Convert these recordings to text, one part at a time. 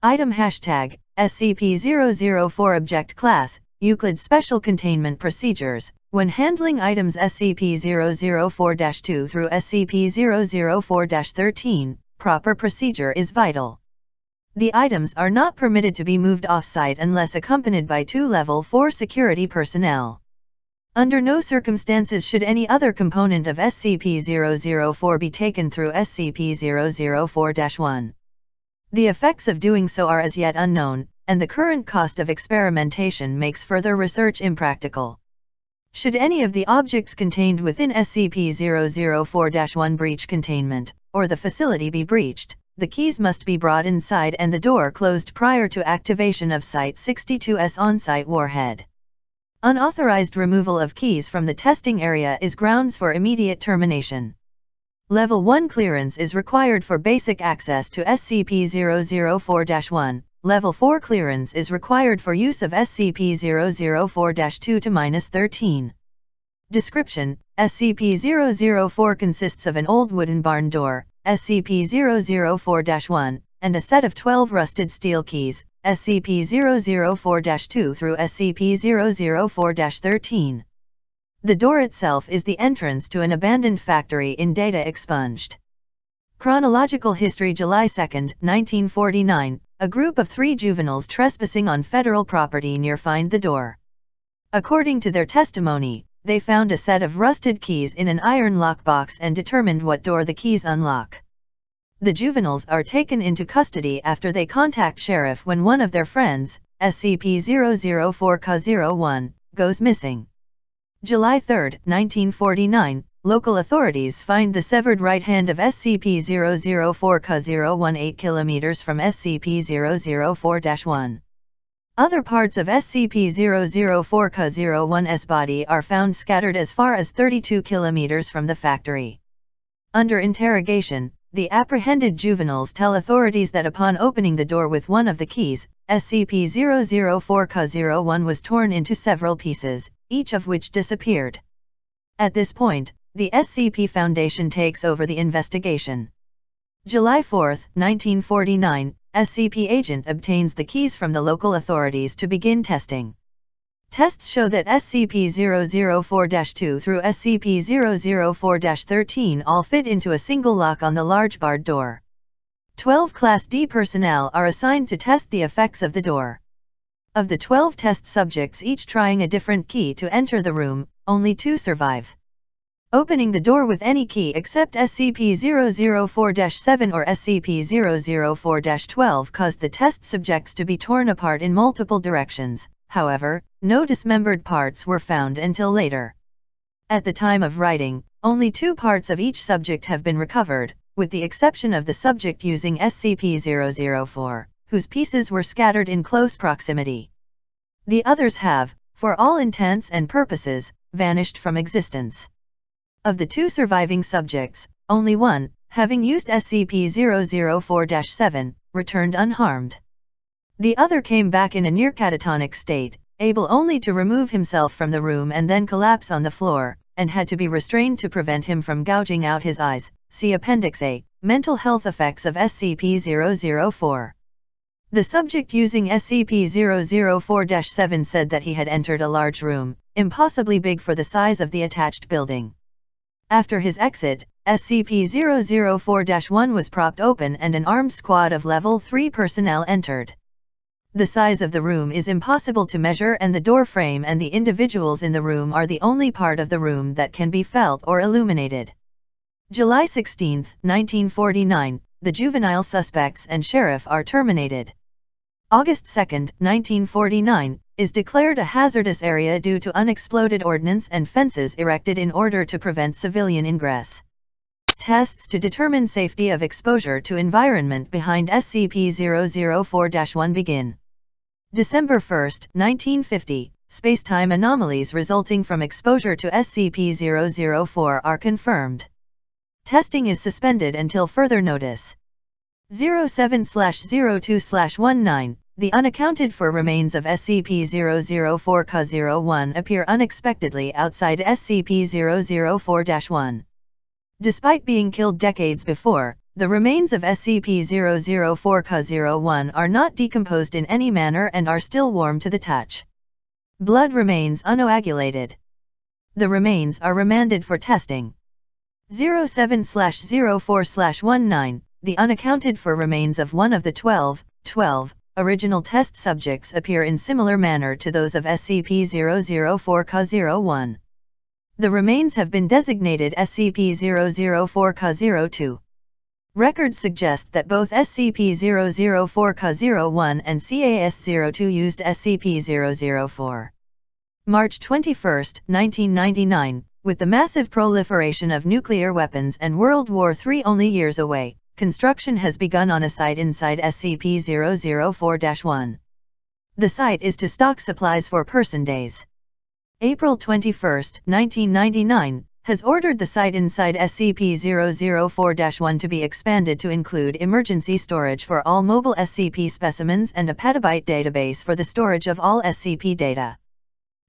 Item hashtag SCP-004 Object Class Euclid Special Containment Procedures. When handling items SCP-004-2 through SCP-004-13, proper procedure is vital. The items are not permitted to be moved off-site unless accompanied by 2 Level 4 security personnel. Under no circumstances should any other component of SCP-004 be taken through SCP-004-1. The effects of doing so are as yet unknown, and the current cost of experimentation makes further research impractical. Should any of the objects contained within SCP-004-1 breach containment, or the facility be breached, the keys must be brought inside and the door closed prior to activation of Site-62's on-site warhead. Unauthorized removal of keys from the testing area is grounds for immediate termination. Level 1 clearance is required for basic access to SCP-004-1. Level 4 clearance is required for use of SCP-004-2-13. Description: SCP-004 consists of an old wooden barn door, SCP-004-1, and a set of 12 rusted steel keys, SCP-004-2 through SCP-004-13. The door itself is the entrance to an abandoned factory in data expunged. Chronological history: July 2, 1949, a group of 3 juveniles trespassing on federal property near find the door. According to their testimony, they found a set of rusted keys in an iron lockbox and determined what door the keys unlock. The juveniles are taken into custody after they contact sheriff when one of their friends, SCP-004-01, goes missing. July 3, 1949, local authorities find the severed right hand of SCP-004-01 8 km from SCP-004-1. Other parts of SCP-004-01's body are found scattered as far as 32 km from the factory. Under interrogation, the apprehended juveniles tell authorities that upon opening the door with one of the keys, SCP-004-01 was torn into several pieces, each of which disappeared. At this point, the SCP Foundation takes over the investigation. July 4, 1949, SCP agent obtains the keys from the local authorities to begin testing. Tests show that SCP-004-2 through SCP-004-13 all fit into a single lock on the large barred door. 12 Class D personnel are assigned to test the effects of the door. Of the 12 test subjects each trying a different key to enter the room, only 2 survive. Opening the door with any key except SCP-004-7 or SCP-004-12 caused the test subjects to be torn apart in multiple directions. However, no dismembered parts were found until later. At the time of writing, only 2 parts of each subject have been recovered, with the exception of the subject using SCP-004, whose pieces were scattered in close proximity. The others have, for all intents and purposes, vanished from existence. Of the 2 surviving subjects, only one, having used SCP-004-7, returned unharmed. The other came back in a near catatonic state, able only to remove himself from the room and then collapse on the floor, and had to be restrained to prevent him from gouging out his eyes. See Appendix A, Mental Health Effects of SCP-004. The subject using SCP-004-7 said that he had entered a large room, impossibly big for the size of the attached building. After his exit, SCP-004-1 was propped open and an armed squad of Level 3 personnel entered. The size of the room is impossible to measure and the door frame and the individuals in the room are the only part of the room that can be felt or illuminated. July 16, 1949, the juvenile suspects and sheriff are terminated. August 2, 1949, is declared a hazardous area due to unexploded ordnance and fences erected in order to prevent civilian ingress. Tests to determine safety of exposure to environment behind SCP-004-1 begin. December 1, 1950, spacetime anomalies resulting from exposure to SCP-004 are confirmed. Testing is suspended until further notice. 07/02/19, the unaccounted for remains of SCP-004-01 appear unexpectedly outside SCP-004-1. Despite being killed decades before, the remains of SCP-004-K-01 are not decomposed in any manner and are still warm to the touch. Blood remains uncoagulated. The remains are remanded for testing. 07/04/19, the unaccounted for remains of one of the 12 original test subjects appear in similar manner to those of SCP-004-K-01. The remains have been designated SCP-004-K-02. Records suggest that both SCP-004-K-01 and CAS-02 used SCP-004. March 21, 1999, with the massive proliferation of nuclear weapons and World War III only years away, construction has begun on a site inside SCP-004-1. The site is to stock supplies for person days. April 21, 1999, has ordered the site inside SCP-004-1 to be expanded to include emergency storage for all mobile SCP specimens and a petabyte database for the storage of all SCP data.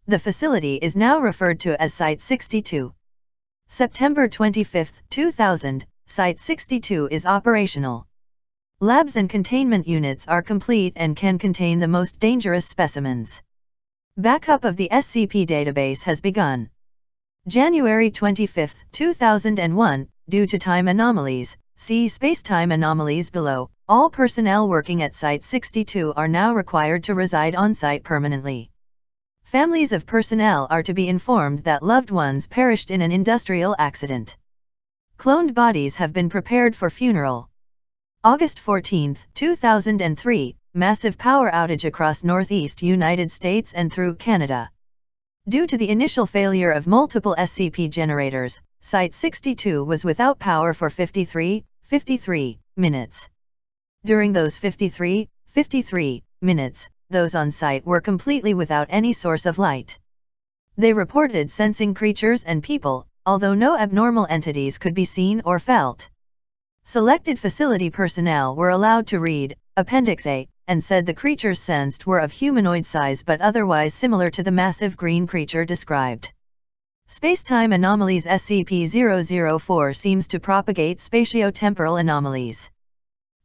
The facility is now referred to as Site 62. September 25, 2000, Site 62 is operational. Labs and containment units are complete and can contain the most dangerous specimens. Backup of the SCP database has begun. January 25, 2001, due to time anomalies, see space-time anomalies below, all personnel working at Site 62 are now required to reside on-site permanently. Families of personnel are to be informed that loved ones perished in an industrial accident. Cloned bodies have been prepared for funeral. August 14, 2003, massive power outage across northeast United States and through Canada. Due to the initial failure of multiple SCP generators, Site 62 was without power for 53 minutes. During those 53 minutes, those on site were completely without any source of light. They reported sensing creatures and people, although no abnormal entities could be seen or felt. Selected facility personnel were allowed to read Appendix A, and said the creatures sensed were of humanoid size but otherwise similar to the massive green creature described. Space-time anomalies. SCP-004 seems to propagate spatio-temporal anomalies.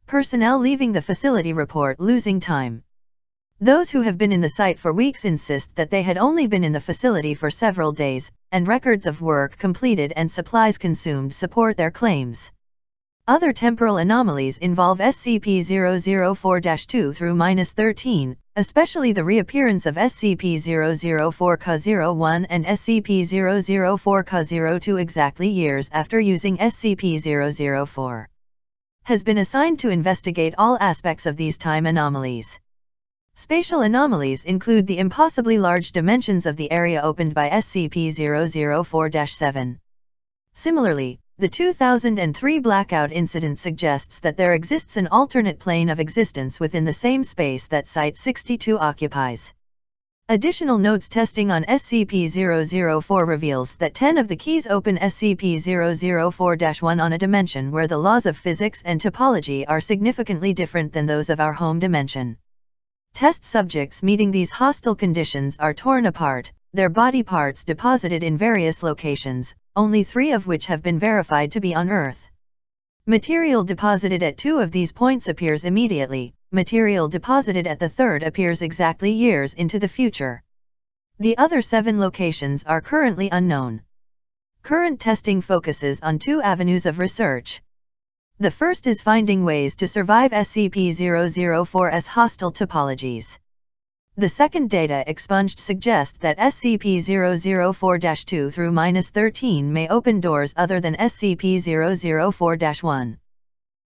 Personnel leaving the facility report losing time. Those who have been in the site for weeks insist that they had only been in the facility for several days, and records of work completed and supplies consumed support their claims. Other temporal anomalies involve SCP-004-2 through -13, especially the reappearance of SCP-004-K-01 and SCP-004-K-02 exactly years after using SCP-004. Has been assigned to investigate all aspects of these time anomalies. Spatial anomalies include the impossibly large dimensions of the area opened by SCP-004-7. Similarly, the 2003 blackout incident suggests that there exists an alternate plane of existence within the same space that Site 62 occupies. Additional notes. Testing on SCP-004 reveals that 10 of the keys open SCP-004-1 on a dimension where the laws of physics and topology are significantly different than those of our home dimension. Test subjects meeting these hostile conditions are torn apart, their body parts deposited in various locations, only 3 of which have been verified to be on Earth. Material deposited at 2 of these points appears immediately, material deposited at the 3rd appears exactly years into the future. The other 7 locations are currently unknown. Current testing focuses on 2 avenues of research. The first is finding ways to survive SCP-004's hostile topologies. The second data expunged suggest that SCP-004-2 through -13 may open doors other than SCP-004-1.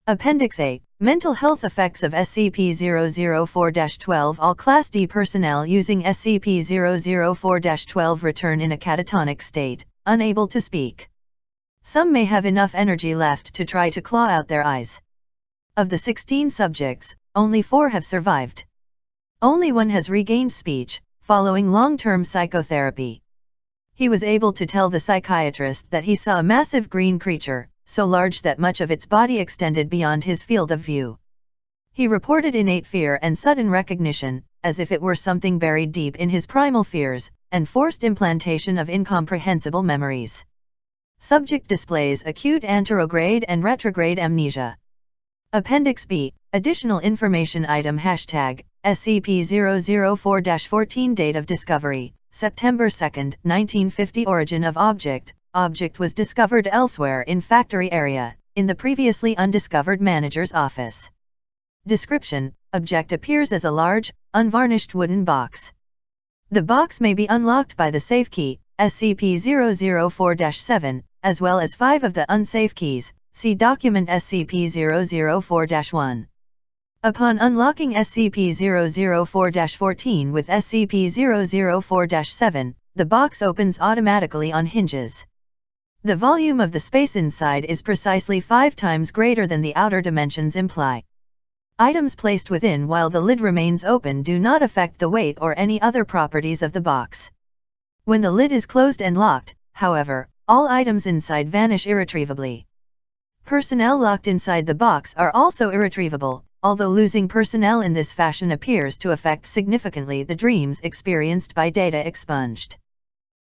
Appendix A, Mental health effects of SCP-004-12. All Class D personnel using SCP-004-12 return in a catatonic state, unable to speak. Some may have enough energy left to try to claw out their eyes. Of the 16 subjects, only 4 have survived. Only one has regained speech, following long-term psychotherapy. He was able to tell the psychiatrist that he saw a massive green creature, so large that much of its body extended beyond his field of view. He reported innate fear and sudden recognition, as if it were something buried deep in his primal fears, and forced implantation of incomprehensible memories. Subject displays acute anterograde and retrograde amnesia. Appendix B. Additional information item hashtag SCP-004-14 Date of discovery, September 2, 1950 Origin of object. Object was discovered elsewhere in factory area, in the previously undiscovered manager's office. Description: Object appears as a large, unvarnished wooden box. The box may be unlocked by the safe key, SCP-004-7, as well as 5 of the unsafe keys, see document SCP-004-1. Upon unlocking SCP-004-14 with SCP-004-7, the box opens automatically on hinges. The volume of the space inside is precisely 5 times greater than the outer dimensions imply. Items placed within while the lid remains open do not affect the weight or any other properties of the box. When the lid is closed and locked, however, all items inside vanish irretrievably. Personnel locked inside the box are also irretrievable, although losing personnel in this fashion appears to affect significantly the dreams experienced by data expunged.